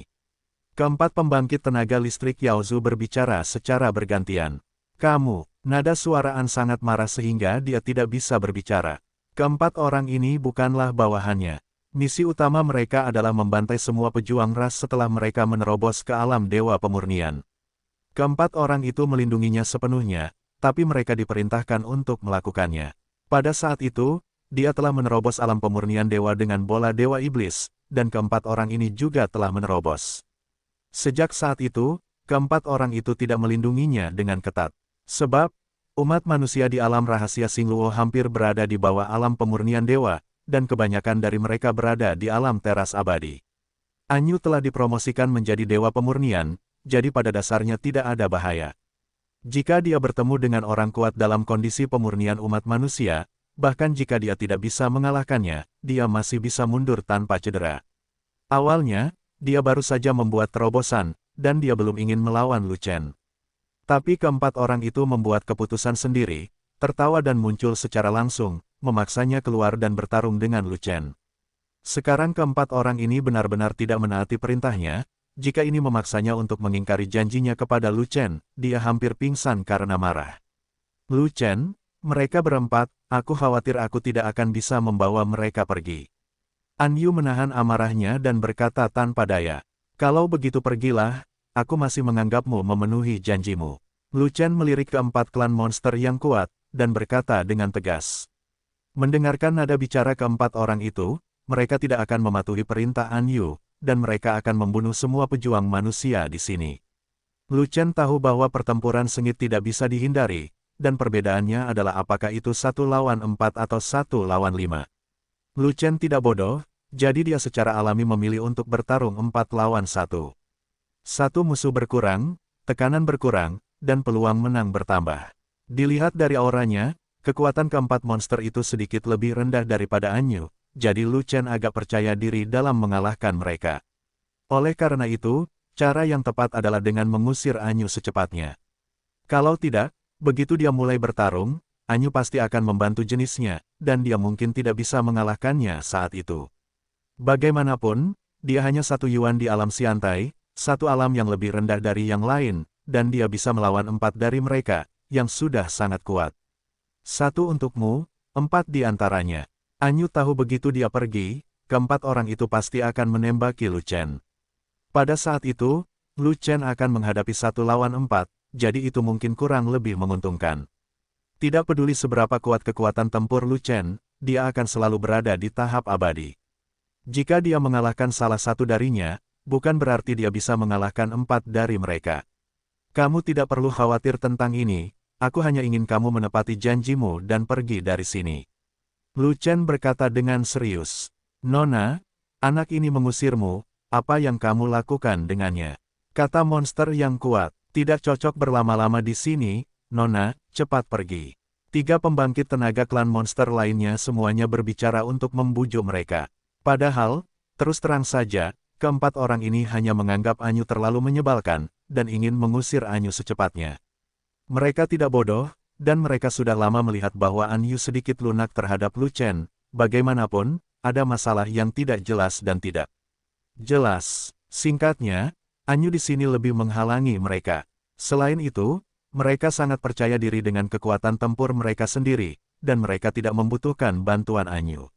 Keempat pembangkit tenaga listrik Yaozu berbicara secara bergantian. Kamu, nada suara An sangat marah sehingga dia tidak bisa berbicara. Keempat orang ini bukanlah bawahannya. Misi utama mereka adalah membantai semua pejuang ras setelah mereka menerobos ke alam dewa pemurnian. Keempat orang itu melindunginya sepenuhnya, tapi mereka diperintahkan untuk melakukannya. Pada saat itu, dia telah menerobos alam pemurnian dewa dengan bola dewa iblis, dan keempat orang ini juga telah menerobos. Sejak saat itu, keempat orang itu tidak melindunginya dengan ketat. Sebab, umat manusia di alam rahasia Xingluo hampir berada di bawah alam pemurnian dewa, dan kebanyakan dari mereka berada di alam teras abadi. An Yu telah dipromosikan menjadi dewa pemurnian, jadi pada dasarnya tidak ada bahaya. Jika dia bertemu dengan orang kuat dalam kondisi pemurnian umat manusia, bahkan jika dia tidak bisa mengalahkannya, dia masih bisa mundur tanpa cedera. Awalnya, dia baru saja membuat terobosan, dan dia belum ingin melawan Lu Chen. Tapi keempat orang itu membuat keputusan sendiri, tertawa dan muncul secara langsung, memaksanya keluar dan bertarung dengan Lu Chen. Sekarang keempat orang ini benar-benar tidak menaati perintahnya. Jika ini memaksanya untuk mengingkari janjinya kepada Lu Chen, dia hampir pingsan karena marah. Lu Chen, mereka berempat, aku khawatir aku tidak akan bisa membawa mereka pergi. An Yu menahan amarahnya dan berkata tanpa daya, kalau begitu pergilah, aku masih menganggapmu memenuhi janjimu. Lu Chen melirik keempat klan monster yang kuat, dan berkata dengan tegas. Mendengarkan nada bicara keempat orang itu, mereka tidak akan mematuhi perintah An Yu, dan mereka akan membunuh semua pejuang manusia di sini. Lu Chen tahu bahwa pertempuran sengit tidak bisa dihindari, dan perbedaannya adalah apakah itu 1 lawan 4 atau 1 lawan 5. Lu Chen tidak bodoh, Jadi dia secara alami memilih untuk bertarung 4 lawan 1. Satu musuh berkurang, tekanan berkurang, dan peluang menang bertambah. Dilihat dari auranya, kekuatan keempat monster itu sedikit lebih rendah daripada Anyu, jadi Lu Chen agak percaya diri dalam mengalahkan mereka. Oleh karena itu, cara yang tepat adalah dengan mengusir Anyu secepatnya. Kalau tidak, begitu dia mulai bertarung, Anyu pasti akan membantu jenisnya, dan dia mungkin tidak bisa mengalahkannya saat itu. Bagaimanapun, dia hanya satu Yuan di alam Xiantai, satu alam yang lebih rendah dari yang lain, dan dia bisa melawan 4 dari mereka, yang sudah sangat kuat. 1 untukmu, 4 di antaranya. Anyu tahu begitu dia pergi, keempat orang itu pasti akan menembaki Lu Chen. Pada saat itu, Lu Chen akan menghadapi 1 lawan 4, jadi itu mungkin kurang lebih menguntungkan. Tidak peduli seberapa kuat kekuatan tempur Lu Chen, dia akan selalu berada di tahap abadi. Jika dia mengalahkan salah satu darinya, bukan berarti dia bisa mengalahkan 4 dari mereka. Kamu tidak perlu khawatir tentang ini, aku hanya ingin kamu menepati janjimu dan pergi dari sini. Lu Chen berkata dengan serius. Nona, anak ini mengusirmu, apa yang kamu lakukan dengannya? Kata monster yang kuat, tidak cocok berlama-lama di sini, Nona, cepat pergi. 3 pembangkit tenaga klan monster lainnya semuanya berbicara untuk membujuk mereka. Padahal, terus terang saja, keempat orang ini hanya menganggap Anyu terlalu menyebalkan, dan ingin mengusir Anyu secepatnya. Mereka tidak bodoh, dan mereka sudah lama melihat bahwa Anyu sedikit lunak terhadap Lu Chen. Bagaimanapun, ada masalah yang tidak jelas dan tidak jelas. Singkatnya, Anyu di sini lebih menghalangi mereka. Selain itu, mereka sangat percaya diri dengan kekuatan tempur mereka sendiri, dan mereka tidak membutuhkan bantuan Anyu.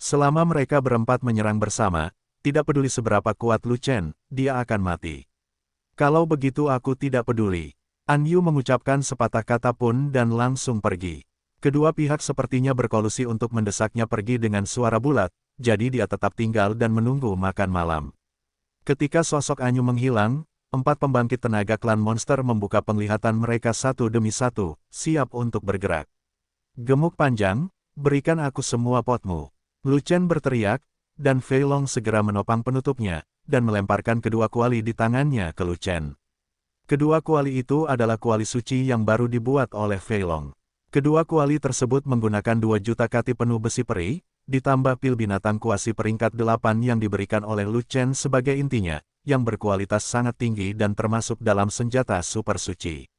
Selama mereka berempat menyerang bersama, tidak peduli seberapa kuat Lu Chen, dia akan mati. Kalau begitu aku tidak peduli. Anyu mengucapkan sepatah kata pun dan langsung pergi. Kedua pihak sepertinya berkolusi untuk mendesaknya pergi dengan suara bulat, jadi dia tetap tinggal dan menunggu makan malam. Ketika sosok Anyu menghilang, 4 pembangkit tenaga klan monster membuka penglihatan mereka satu demi satu, siap untuk bergerak. Gemuk panjang, berikan aku semua potmu. Lu Chen berteriak, dan Fei Long segera menopang penutupnya, dan melemparkan kedua kuali di tangannya ke Lu Chen. Kedua kuali itu adalah kuali suci yang baru dibuat oleh Fei Long. Kedua kuali tersebut menggunakan 2 juta kati penuh besi peri, ditambah pil binatang kuasi peringkat 8 yang diberikan oleh Lu Chen sebagai intinya, yang berkualitas sangat tinggi dan termasuk dalam senjata super suci.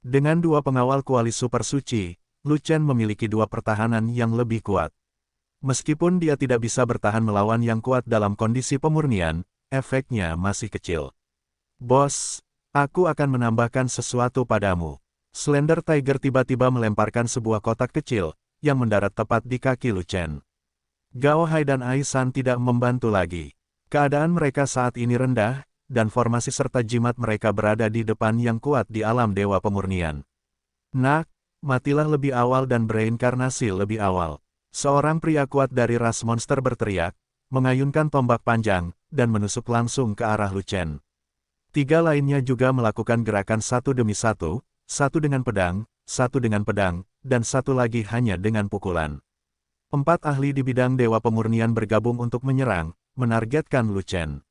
Dengan 2 pengawal kuali super suci, Lu Chen memiliki 2 pertahanan yang lebih kuat. Meskipun dia tidak bisa bertahan melawan yang kuat dalam kondisi pemurnian, efeknya masih kecil. Bos, aku akan menambahkan sesuatu padamu. Slender Tiger tiba-tiba melemparkan sebuah kotak kecil, yang mendarat tepat di kaki Lu Chen. Gao Hai dan Ai San tidak membantu lagi. Keadaan mereka saat ini rendah, dan formasi serta jimat mereka berada di depan yang kuat di alam Dewa Pemurnian. Nak, matilah lebih awal dan bereinkarnasi lebih awal. Seorang pria kuat dari ras monster berteriak, mengayunkan tombak panjang, dan menusuk langsung ke arah Lu Chen. 3 lainnya juga melakukan gerakan satu demi satu dengan pedang, satu dengan pedang, dan satu lagi hanya dengan pukulan. 4 ahli di bidang Dewa Pemurnian bergabung untuk menyerang, menargetkan Lu Chen.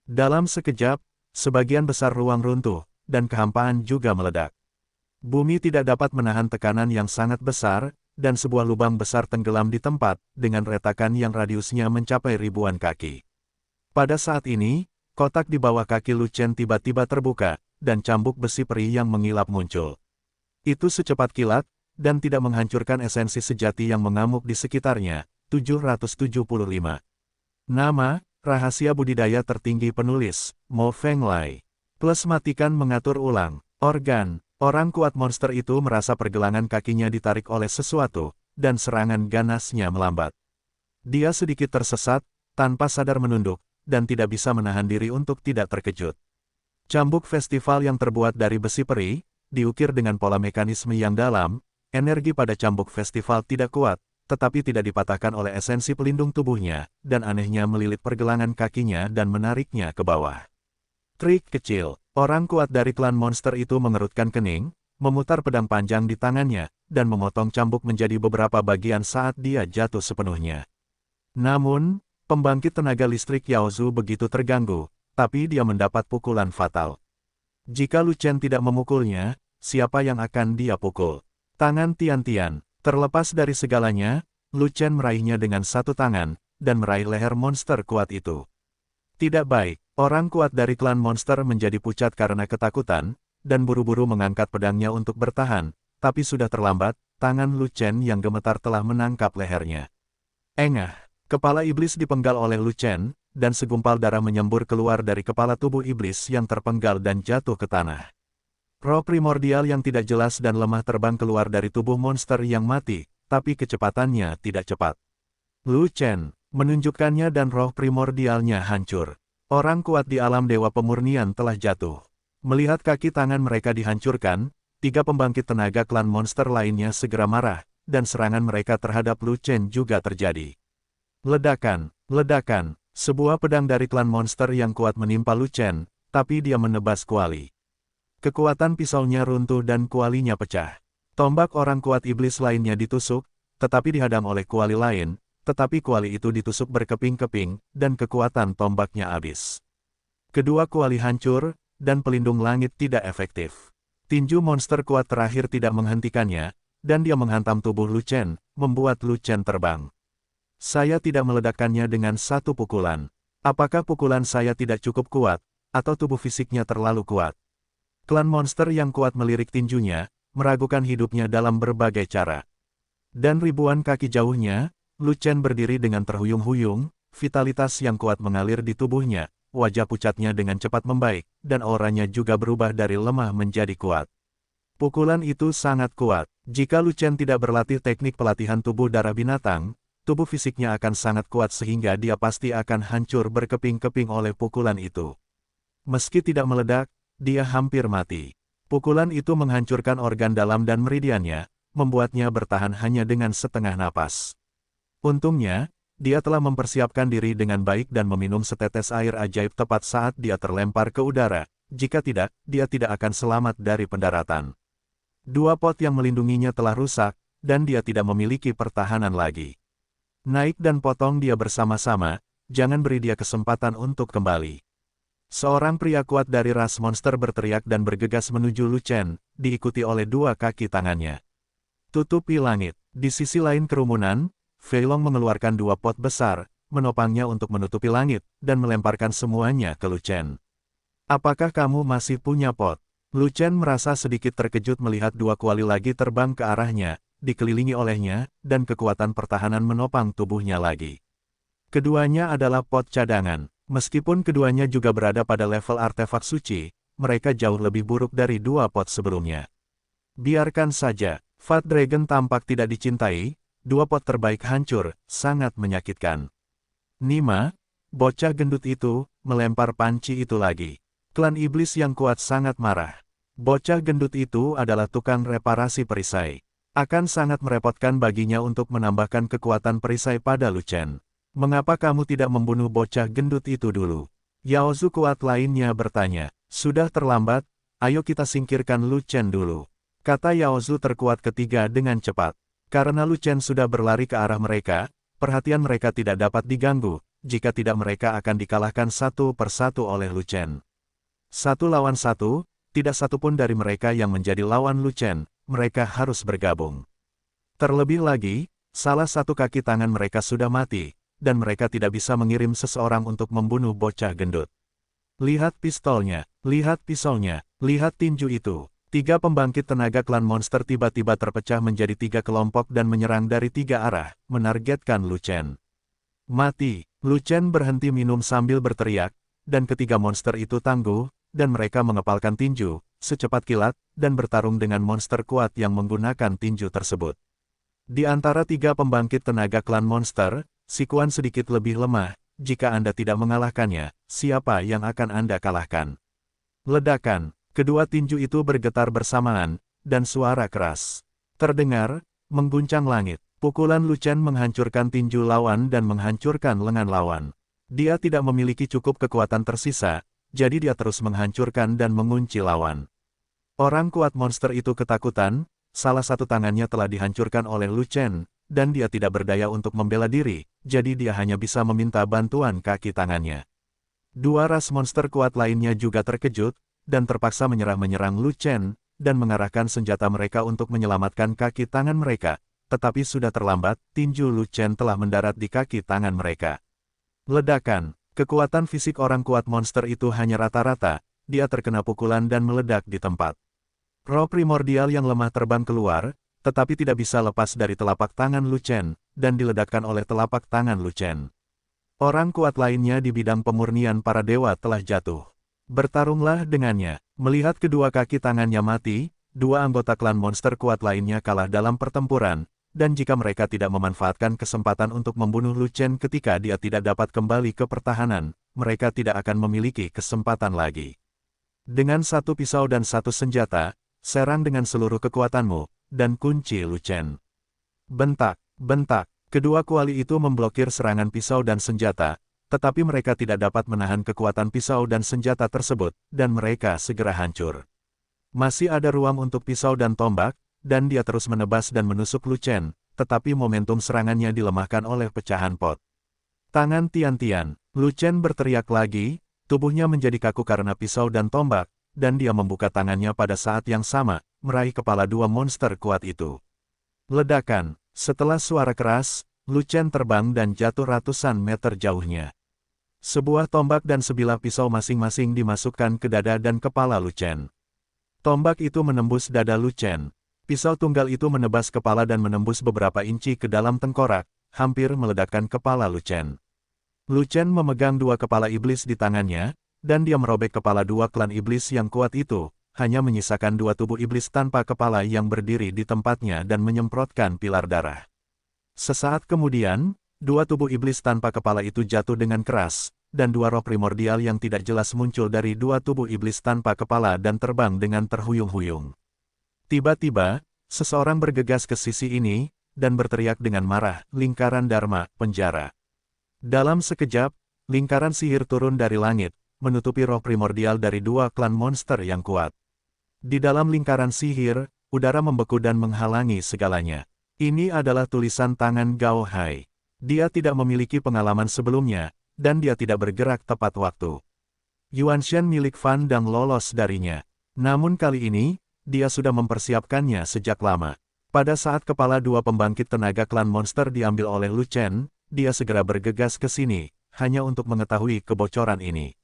Dalam sekejap, sebagian besar ruang runtuh, dan kehampaan juga meledak. Bumi tidak dapat menahan tekanan yang sangat besar, dan sebuah lubang besar tenggelam di tempat, dengan retakan yang radiusnya mencapai ribuan kaki. Pada saat ini, kotak di bawah kaki Lu Chen tiba-tiba terbuka, dan cambuk besi peri yang mengilap muncul. Itu secepat kilat, dan tidak menghancurkan esensi sejati yang mengamuk di sekitarnya. 775. Nama, rahasia budidaya tertinggi penulis, Mo Feng Lai. Plus matikan mengatur ulang. Organ, orang kuat monster itu merasa pergelangan kakinya ditarik oleh sesuatu, dan serangan ganasnya melambat. Dia sedikit tersesat, tanpa sadar menunduk, dan tidak bisa menahan diri untuk tidak terkejut. Cambuk festival yang terbuat dari besi peri, diukir dengan pola mekanisme yang dalam. Energi pada cambuk festival tidak kuat, tetapi tidak dipatahkan oleh esensi pelindung tubuhnya, dan anehnya melilit pergelangan kakinya dan menariknya ke bawah. Trik kecil, orang kuat dari klan monster itu mengerutkan kening, memutar pedang panjang di tangannya, dan memotong cambuk menjadi beberapa bagian saat dia jatuh sepenuhnya. Namun, Pembangkit tenaga listrik Yaozu begitu terganggu, tapi dia mendapat pukulan fatal. Jika Lu Chen tidak memukulnya, siapa yang akan dia pukul? Tangan Tian-Tian. Terlepas dari segalanya, Lu Chen meraihnya dengan satu tangan, dan meraih leher monster kuat itu. Tidak baik, orang kuat dari klan monster menjadi pucat karena ketakutan, dan buru-buru mengangkat pedangnya untuk bertahan, tapi sudah terlambat, tangan Lu Chen yang gemetar telah menangkap lehernya. Engah, kepala iblis dipenggal oleh Lu Chen, dan segumpal darah menyembur keluar dari kepala tubuh iblis yang terpenggal dan jatuh ke tanah. Roh primordial yang tidak jelas dan lemah terbang keluar dari tubuh monster yang mati, tapi kecepatannya tidak cepat. Lu Chen menunjukkannya dan roh primordialnya hancur. Orang kuat di alam dewa pemurnian telah jatuh. Melihat kaki tangan mereka dihancurkan, 3 pembangkit tenaga klan monster lainnya segera marah, dan serangan mereka terhadap Lu Chen juga terjadi. Ledakan, ledakan, sebuah pedang dari klan monster yang kuat menimpa Lu Chen, tapi dia menebas kuali. Kekuatan pisaunya runtuh dan kualinya pecah. Tombak orang kuat iblis lainnya ditusuk, tetapi dihadang oleh kuali lain, tetapi kuali itu ditusuk berkeping-keping, dan kekuatan tombaknya habis. Kedua kuali hancur, dan pelindung langit tidak efektif. Tinju monster kuat terakhir tidak menghentikannya, dan dia menghantam tubuh Lu Chen, membuat Lu Chen terbang. Saya tidak meledakkannya dengan satu pukulan. Apakah pukulan saya tidak cukup kuat, atau tubuh fisiknya terlalu kuat? Klan monster yang kuat melirik tinjunya, meragukan hidupnya dalam berbagai cara. Dan ribuan kaki jauhnya, Lu Chen berdiri dengan terhuyung-huyung, vitalitas yang kuat mengalir di tubuhnya, wajah pucatnya dengan cepat membaik, dan auranya juga berubah dari lemah menjadi kuat. Pukulan itu sangat kuat. Jika Lu Chen tidak berlatih teknik pelatihan tubuh darah binatang, tubuh fisiknya akan sangat kuat sehingga dia pasti akan hancur berkeping-keping oleh pukulan itu. Meski tidak meledak, dia hampir mati. Pukulan itu menghancurkan organ dalam dan meridiannya, membuatnya bertahan hanya dengan setengah napas. Untungnya, dia telah mempersiapkan diri dengan baik dan meminum setetes air ajaib tepat saat dia terlempar ke udara, jika tidak, dia tidak akan selamat dari pendaratan. 2 pot yang melindunginya telah rusak, dan dia tidak memiliki pertahanan lagi. Naik dan potong dia bersama-sama, jangan beri dia kesempatan untuk kembali. Seorang pria kuat dari ras monster berteriak dan bergegas menuju Lu Chen, diikuti oleh 2 kaki tangannya. Tutupi langit. Di sisi lain kerumunan, Fei Long mengeluarkan 2 pot besar, menopangnya untuk menutupi langit, dan melemparkan semuanya ke Lu Chen. Apakah kamu masih punya pot? Lu Chen merasa sedikit terkejut melihat 2 kuali lagi terbang ke arahnya, dikelilingi olehnya, dan kekuatan pertahanan menopang tubuhnya lagi. Keduanya adalah pot cadangan. Meskipun keduanya juga berada pada level artefak suci, mereka jauh lebih buruk dari 2 pot sebelumnya. Biarkan saja, Fat Dragon tampak tidak dicintai, 2 pot terbaik hancur, sangat menyakitkan. Nima, bocah gendut itu, melempar panci itu lagi. Klan iblis yang kuat sangat marah. Bocah gendut itu adalah tukang reparasi perisai. Akan sangat merepotkan baginya untuk menambahkan kekuatan perisai pada Lu Chen. Mengapa kamu tidak membunuh bocah gendut itu dulu? Yaozu kuat lainnya bertanya. Sudah terlambat, ayo kita singkirkan Lu Chen dulu. Kata Yaozu terkuat ketiga dengan cepat. Karena Lu Chen sudah berlari ke arah mereka, perhatian mereka tidak dapat diganggu, jika tidak mereka akan dikalahkan satu persatu oleh Lu Chen. 1 lawan 1, tidak satupun dari mereka yang menjadi lawan Lu Chen, mereka harus bergabung. Terlebih lagi, salah satu kaki tangan mereka sudah mati, dan mereka tidak bisa mengirim seseorang untuk membunuh bocah gendut. Lihat pistolnya, lihat pisaunya, lihat tinju itu. 3 pembangkit tenaga klan monster tiba-tiba terpecah menjadi 3 kelompok dan menyerang dari 3 arah, menargetkan Lu Chen. Mati, Lu Chen berhenti minum sambil berteriak, dan ketiga monster itu tangguh, dan mereka mengepalkan tinju, secepat kilat, dan bertarung dengan monster kuat yang menggunakan tinju tersebut. Di antara 3 pembangkit tenaga klan monster, si Kuan sedikit lebih lemah. Jika Anda tidak mengalahkannya, siapa yang akan Anda kalahkan? Ledakan. Kedua tinju itu bergetar bersamaan, dan suara keras terdengar, mengguncang langit. Pukulan Lu Chen menghancurkan tinju lawan dan menghancurkan lengan lawan. Dia tidak memiliki cukup kekuatan tersisa, jadi dia terus menghancurkan dan mengunci lawan. Orang kuat monster itu ketakutan, salah satu tangannya telah dihancurkan oleh Lu Chen, dan dia tidak berdaya untuk membela diri, jadi dia hanya bisa meminta bantuan kaki tangannya. Dua ras monster kuat lainnya juga terkejut, dan terpaksa menyerang Lu Chen, dan mengarahkan senjata mereka untuk menyelamatkan kaki tangan mereka, tetapi sudah terlambat, tinju Lu Chen telah mendarat di kaki tangan mereka. Ledakan, kekuatan fisik orang kuat monster itu hanya rata-rata, dia terkena pukulan dan meledak di tempat. Roh primordial yang lemah terbang keluar, tetapi tidak bisa lepas dari telapak tangan Lu Chen, dan diledakkan oleh telapak tangan Lu Chen. Orang kuat lainnya di bidang pemurnian para dewa telah jatuh. Bertarunglah dengannya. Melihat kedua kaki tangannya mati, dua anggota klan monster kuat lainnya kalah dalam pertempuran, dan jika mereka tidak memanfaatkan kesempatan untuk membunuh Lu Chen ketika dia tidak dapat kembali ke pertahanan, mereka tidak akan memiliki kesempatan lagi. Dengan satu pisau dan satu senjata, serang dengan seluruh kekuatanmu, dan kunci Lu Chen. Bentak, bentak, kedua kuali itu memblokir serangan pisau dan senjata, tetapi mereka tidak dapat menahan kekuatan pisau dan senjata tersebut, dan mereka segera hancur. Masih ada ruang untuk pisau dan tombak, dan dia terus menebas dan menusuk Lu Chen, tetapi momentum serangannya dilemahkan oleh pecahan pot. Tangan Tian-Tian, Lu Chen berteriak lagi, tubuhnya menjadi kaku karena pisau dan tombak, dan dia membuka tangannya pada saat yang sama, meraih kepala dua monster kuat itu. Ledakan, setelah suara keras, Lu Chen terbang dan jatuh ratusan meter jauhnya. Sebuah tombak dan sebilah pisau masing-masing dimasukkan ke dada dan kepala Lu Chen. Tombak itu menembus dada Lu Chen. Pisau tunggal itu menebas kepala dan menembus beberapa inci ke dalam tengkorak, hampir meledakkan kepala Lu Chen. Lu Chen memegang dua kepala iblis di tangannya, dan dia merobek kepala dua klan iblis yang kuat itu, hanya menyisakan dua tubuh iblis tanpa kepala yang berdiri di tempatnya dan menyemprotkan pilar darah. Sesaat kemudian, dua tubuh iblis tanpa kepala itu jatuh dengan keras, dan dua roh primordial yang tidak jelas muncul dari dua tubuh iblis tanpa kepala dan terbang dengan terhuyung-huyung. Tiba-tiba, seseorang bergegas ke sisi ini, dan berteriak dengan marah, "Lingkaran Dharma, penjara!" Dalam sekejap, lingkaran sihir turun dari langit, menutupi roh primordial dari dua klan monster yang kuat. Di dalam lingkaran sihir, udara membeku dan menghalangi segalanya. Ini adalah tulisan tangan Gao Hai. Dia tidak memiliki pengalaman sebelumnya, dan dia tidak bergerak tepat waktu. Yuan Shen milik Fan Dang lolos darinya. Namun kali ini, dia sudah mempersiapkannya sejak lama. Pada saat kepala dua pembangkit tenaga klan monster diambil oleh Lu Chen, dia segera bergegas ke sini, hanya untuk mengetahui kebocoran ini.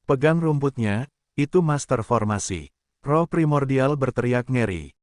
Pegang rumputnya, itu master formasi. Roh primordial berteriak ngeri.